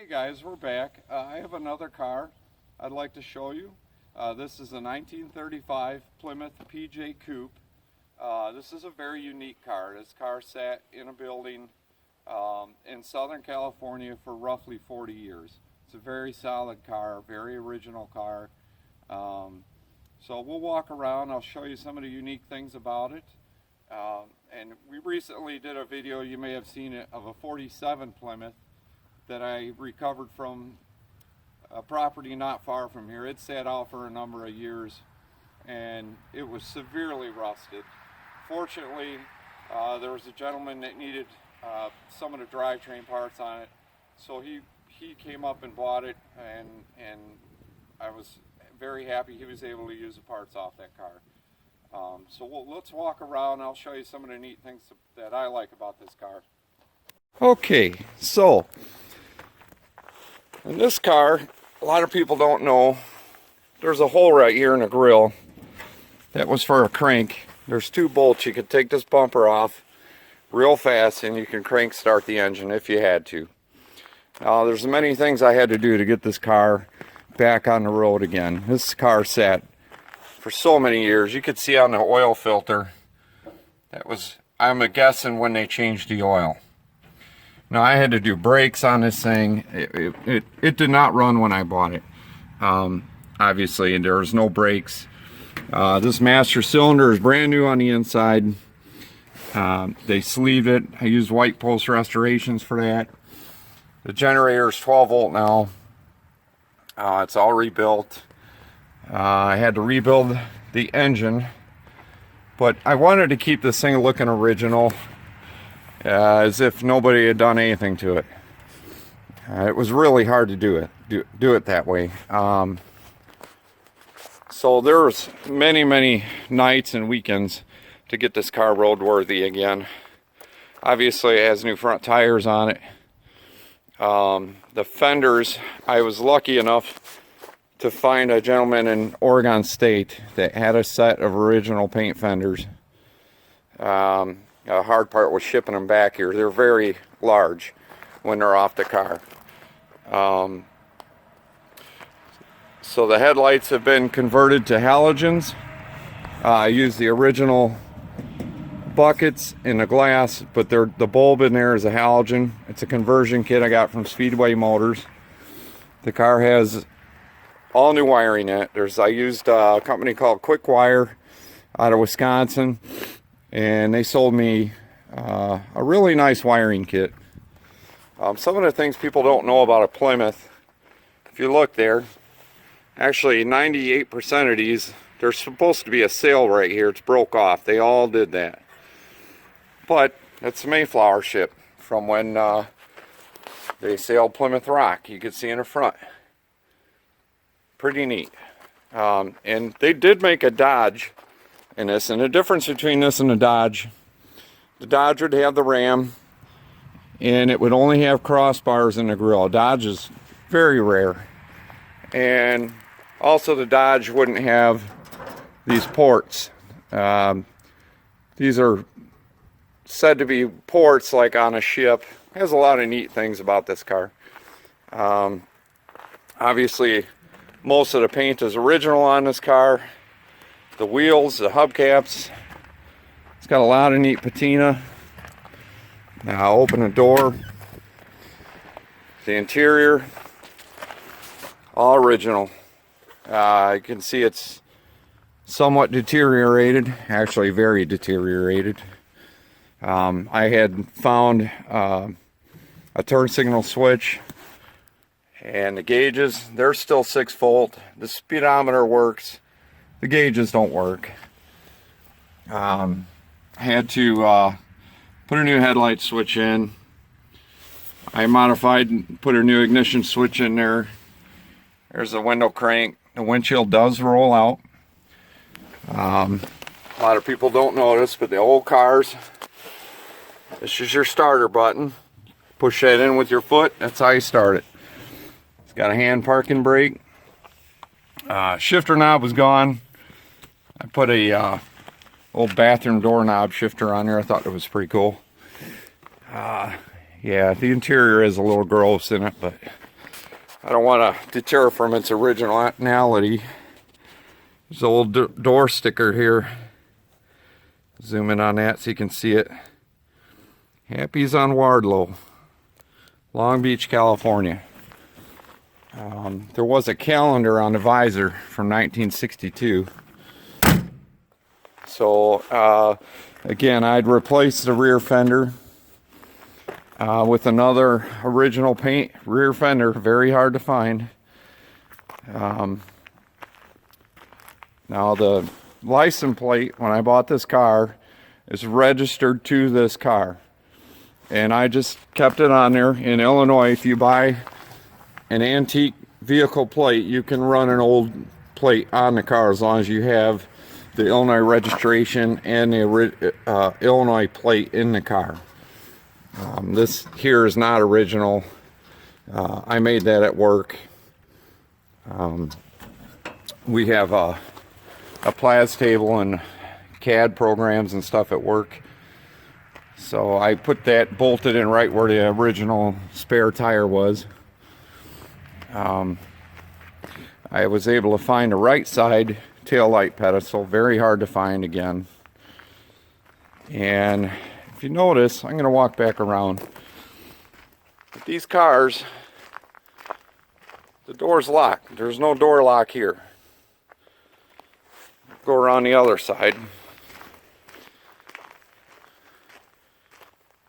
Hey guys, we're back. I have another car I'd like to show you. This is a 1935 Plymouth PJ Coupe. This is a very unique car. This car sat in a building in Southern California for roughly 40 years. It's a very solid car, very original car. So we'll walk around. I'll show you some of the unique things about it. And we recently did a video, you may have seen it, of a 47 Plymouth that I recovered from a property not far from here. It sat out for a number of years and it was severely rusted. Fortunately, there was a gentleman that needed some of the drivetrain parts on it, so he came up and bought it, and I was very happy he was able to use the parts off that car. So let's walk around. I'll show you some of the neat things that I like about this car. Okay, so in this car, a lot of people don't know, there's a hole right here in the grill. That was for a crank. There's two bolts. You could take this bumper off real fast and you can crank start the engine if you had to. There's many things I had to do to get this car back on the road again. This car sat for so many years. You could see on the oil filter, that was, I'm guessing, when they changed the oil. Now I had to do brakes on this thing. It did not run when I bought it. Obviously, there was no brakes. This master cylinder is brand new on the inside. They sleeved it. I used white post restorations for that. The generator is 12 volt now. It's all rebuilt. I had to rebuild the engine, but I wanted to keep this thing looking original, as if nobody had done anything to it. It was really hard to do it that way. So there was many nights and weekends to get this car roadworthy again. Obviously, it has new front tires on it. The fenders, I was lucky enough to find a gentleman in Oregon State that had a set of original paint fenders. The hard part was shipping them back here. They're very large when they're off the car. So the headlights have been converted to halogens. I used the original buckets in the glass, but the bulb in there is a halogen. It's a conversion kit I got from Speedway Motors. The car has all new wiring in it. I used a company called Quick Wire out of Wisconsin, and they sold me a really nice wiring kit. Some of the things people don't know about a Plymouth, if you look there, actually 98% of these, there's supposed to be a sail right here. It's broke off. They all did that. But it's a Mayflower ship from when they sailed Plymouth Rock. You could see in the front. Pretty neat. And they did make a Dodge in this, and the difference between this and the Dodge would have the ram, and it would only have crossbars in the grill. Dodge is very rare. And also the Dodge wouldn't have these ports. These are said to be ports like on a ship. It has a lot of neat things about this car. Obviously, most of the paint is original on this car. The wheels, the hubcaps, it's got a lot of neat patina. Now I'll open the door. The interior, all original. You can see it's somewhat deteriorated, actually very deteriorated. I had found a turn signal switch, and the gauges, they're still 6 volt. The speedometer works. The gauges don't work. I had to put a new headlight switch in. I modified and put a new ignition switch in there. There's the window crank. The windshield does roll out. A lot of people don't notice, but the old cars, this is your starter button. Push that in with your foot. That's how you start it. It's got a hand parking brake. Shifter knob was gone. I put a old bathroom doorknob shifter on there. I thought it was pretty cool. Yeah, the interior is a little gross in it, but I don't want to deter from its originality. There's an old door sticker here. Zoom in on that so you can see it. Happy's on Wardlow, Long Beach, California. There was a calendar on the visor from 1962. So again, I'd replace the rear fender with another original paint rear fender. Very hard to find. Now the license plate when I bought this car is registered to this car, and I just kept it on there. In Illinois, if you buy an antique vehicle plate, you can run an old plate on the car as long as you have the Illinois registration and the Illinois plate in the car. This here is not original. I made that at work. We have a Plas table and CAD programs and stuff at work. So I put that bolted in right where the original spare tire was. I was able to find a right side tail light pedestal. Very hard to find again. And if you notice, I'm going to walk back around. With these cars, the door's locked. There's no door lock here. Go around the other side.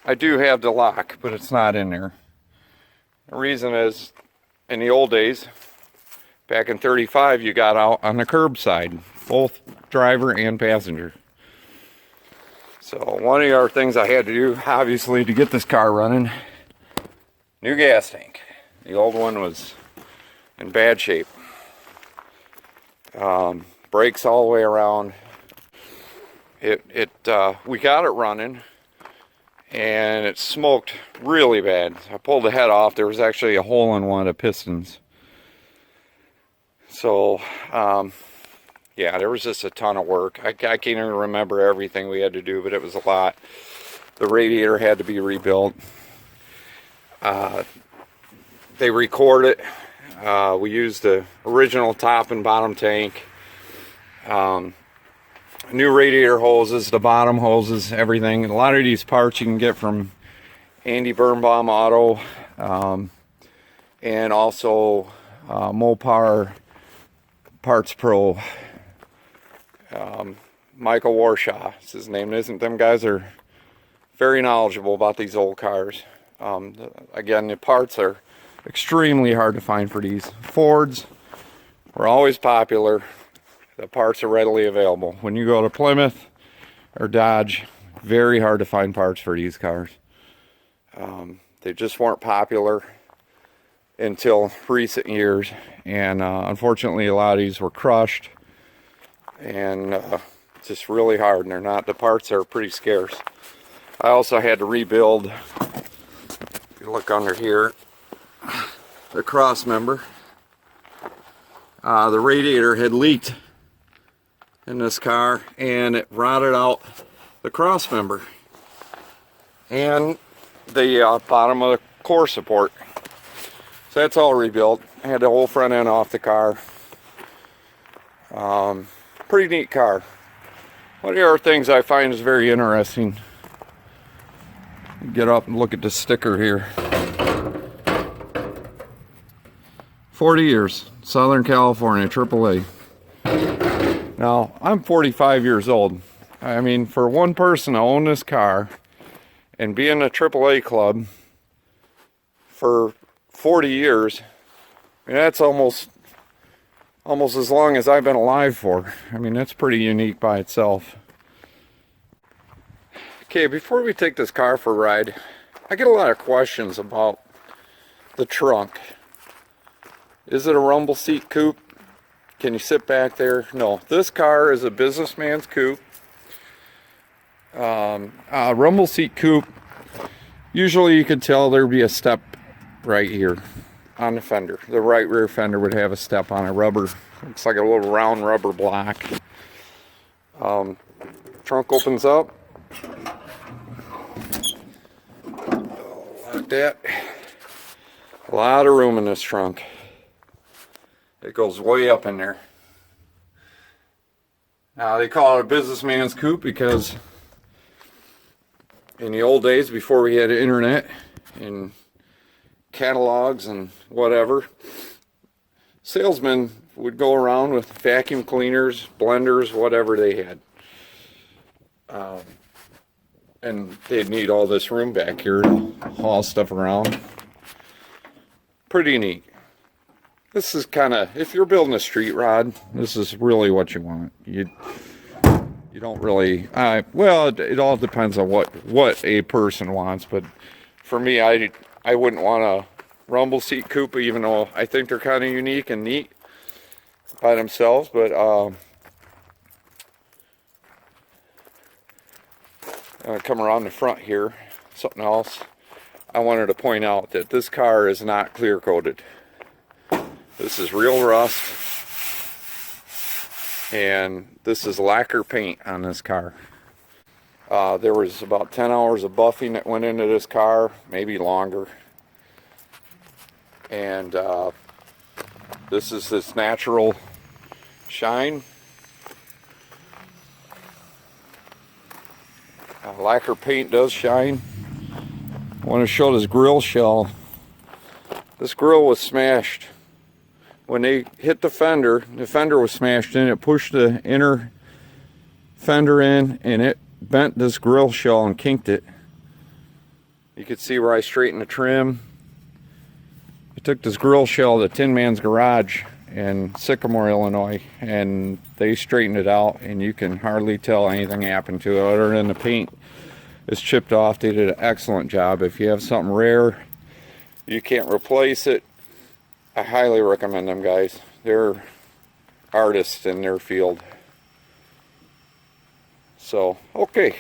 I do have the lock, but it's not in there. The reason is, in the old days, back in 35, you got out on the curb side, both driver and passenger. So one of the other things I had to do, obviously, to get this car running, new gas tank. The old one was in bad shape. Brakes all the way around. We got it running, and it smoked really bad. I pulled the head off. There was actually a hole in one of the pistons. So, yeah, there was just a ton of work. I can't even remember everything we had to do, but it was a lot. The radiator had to be rebuilt. They record it. We used the original top and bottom tank. New radiator hoses, the bottom hoses, everything. A lot of these parts you can get from Andy Birnbaum Auto, and also Mopar Parts Pro. Michael Warshaw is his name. Them guys are very knowledgeable about these old cars. Again, the parts are extremely hard to find for these. Fords were always popular. The parts are readily available. When you go to Plymouth or Dodge, very hard to find parts for these cars. They just weren't popular until recent years, and unfortunately a lot of these were crushed, and it's just really hard, and the parts are pretty scarce. I also had to rebuild, if you look under here, the cross member. The radiator had leaked in this car, and it rotted out the cross member and the bottom of the core support. So that's all rebuilt. I had the whole front end off the car. Pretty neat car. One of the other things I find is very interesting, get up and look at the sticker here. 40 years, Southern California, AAA. Now, I'm 45 years old. I mean, for one person to own this car and be in a AAA club for 40 years, I mean, that's almost as long as I've been alive for. I mean, that's pretty unique by itself. Okay, before we take this car for a ride, I get a lot of questions about the trunk. Is it a rumble seat coupe? Can you sit back there? No, this car is a businessman's coupe. Rumble seat coupe, usually you could tell there'd be a step right here on the fender. The right rear fender would have a step on a rubber. Looks like a little round rubber block. Trunk opens up. Like that. A lot of room in this trunk. It goes way up in there. Now they call it a businessman's coupe because in the old days, before we had internet and catalogs and whatever, salesmen would go around with vacuum cleaners, blenders, whatever they had. And they'd need all this room back here to haul stuff around. Pretty neat. This is kind of, if you're building a street rod, this is really what you want. You don't really, well, it all depends on what a person wants, but for me, I wouldn't want a rumble seat coupe, even though I think they're kind of unique and neat by themselves, but come around the front here, something else I wanted to point out, that this car is not clear coated. This is real rust, and this is lacquer paint on this car. There was about 10 hours of buffing that went into this car, maybe longer, and this is its natural shine. Lacquer paint does shine. I want to show this grill shell. This grill was smashed. When they hit the fender was smashed in. It pushed the inner fender in and it bent this grill shell and kinked it. You could see where I straightened the trim. I took this grill shell to Tin Man's Garage in Sycamore, Illinois, and they straightened it out, and you can hardly tell anything happened to it other than the paint is chipped off. They did an excellent job. If you have something rare, you can't replace it, I highly recommend them guys. They're artists in their field. So, okay.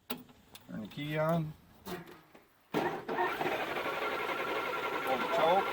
Turn the key on. Pull the choke.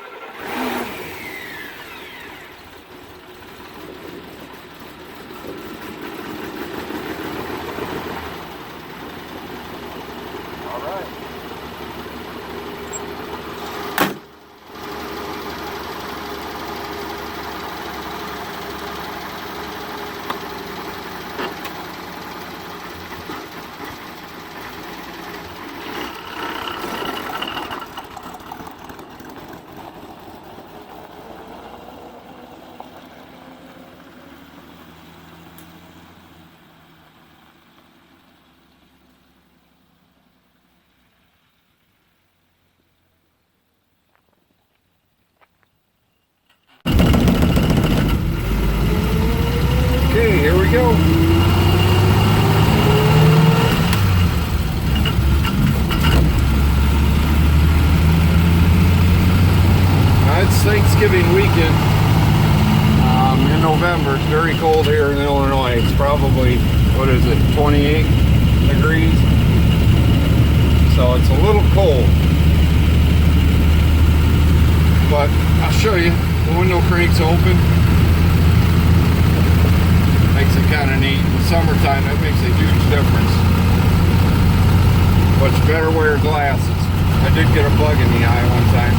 Okay, here we go. It's Thanksgiving weekend in November. It's very cold here in Illinois. It's probably, what is it, 28 degrees? So it's a little cold. But I'll show you. The window crank's open. Makes it kind of neat. In the summertime, that makes a huge difference. But you better wear glasses. I did get a bug in the eye one time.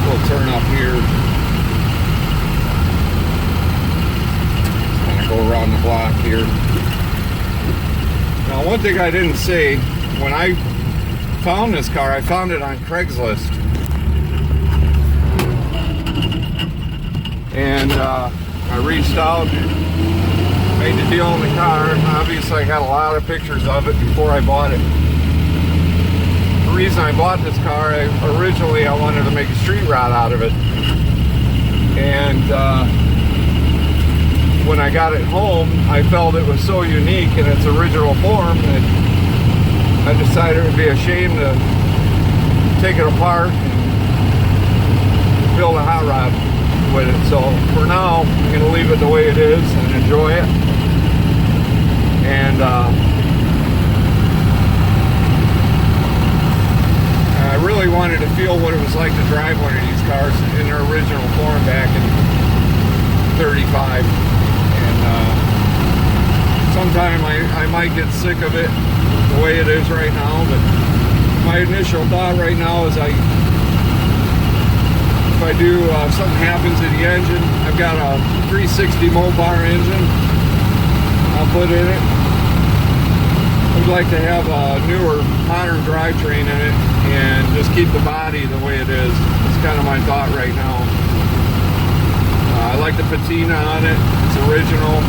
We'll turn up here. Just kind of go around the block here. Now, one thing I didn't say, when I found this car, I found it on Craigslist. And I reached out, made the deal on the car. Obviously I got a lot of pictures of it before I bought it. The reason I bought this car, originally I wanted to make a street rod out of it. And when I got it home, I felt it was so unique in its original form that I decided it would be a shame to take it apart and build a hot rod with it. So for now, I'm going to leave it the way it is and enjoy it. And I really wanted to feel what it was like to drive one of these cars in their original form back in 35. And sometime I might get sick of it the way it is right now, but my initial thought right now is if I do, something happens to the engine, I've got a 360 Mopar engine I'll put in it. I'd like to have a newer, modern drivetrain in it and just keep the body the way it is. It's kind of my thought right now. I like the patina on it. It's original.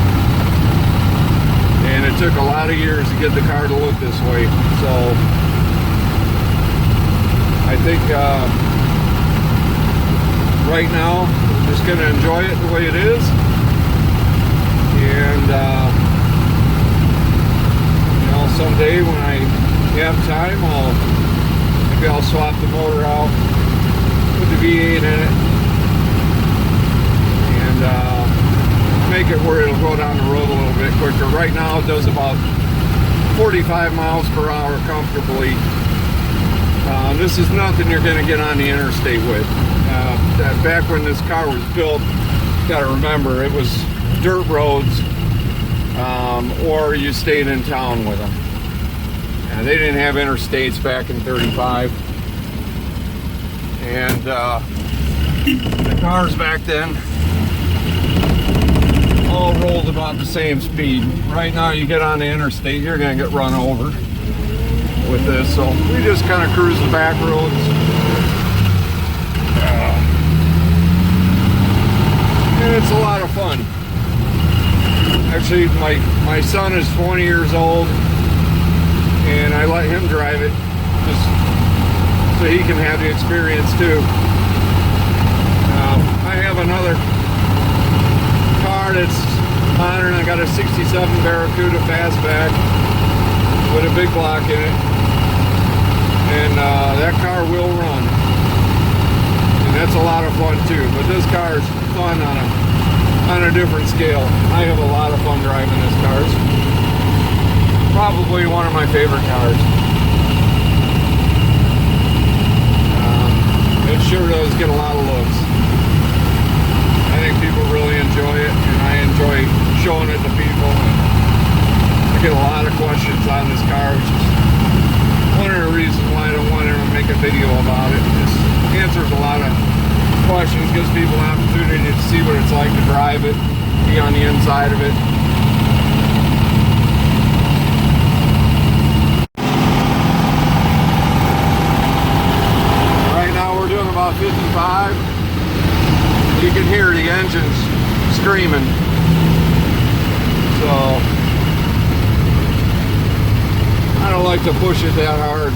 And it took a lot of years to get the car to look this way. So I think right now I'm just going to enjoy it the way it is. And someday when I have time, maybe I'll swap the motor out, put the V8 in it, and make it where it'll go down the road a little bit quicker. Right now it does about 45 miles per hour comfortably. This is nothing you're going to get on the interstate with. Back when this car was built, you got to remember, it was dirt roads, or you stayed in town with them. They didn't have interstates back in 35. And the cars back then all rolled about the same speed. Right now you get on the interstate, you're going to get run over with this. So we just kind of cruise the back roads. And it's a lot of fun. Actually, my son is 20 years old, and I let him drive it just so he can have the experience too. I have another car that's modern. I got a 67 Barracuda fastback with a big block in it, and that car will run, and that's a lot of fun too. But this car is fun on a different scale. I have a lot of fun driving this car. It's probably one of my favorite cars. It sure does get a lot of looks. I think people really enjoy it, and I enjoy showing it to people. I get a lot of questions on this car, which is one of the reasons why I don't want to make a video about it. It answers a lot of questions, gives people an opportunity to see what it's like to drive it, be on the inside of it. Right now we're doing about 55. You can hear the engines screaming. So I don't like to push it that hard.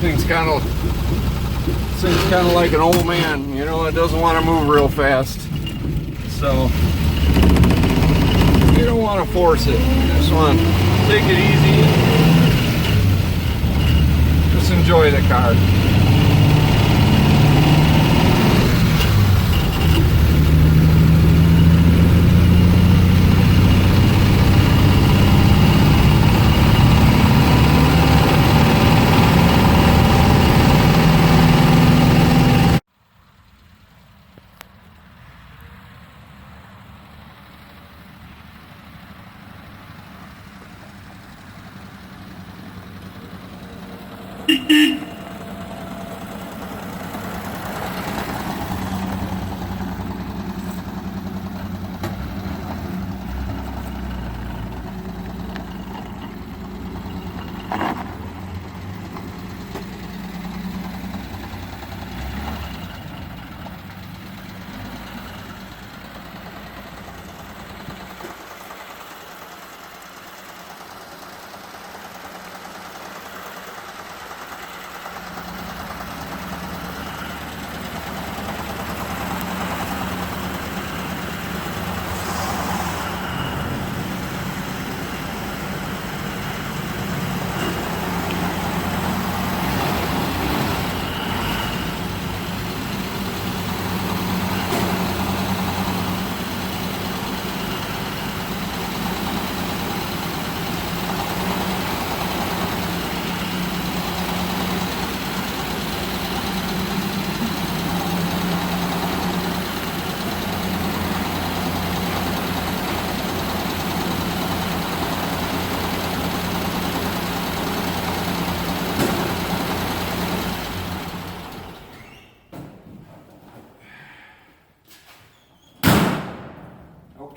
Thing's kind of like an old man, you know, it doesn't want to move real fast. So you don't want to force it. You just want to take it easy. Just enjoy the car.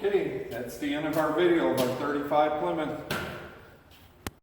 Okay, that's the end of our video of our 35 Plymouth.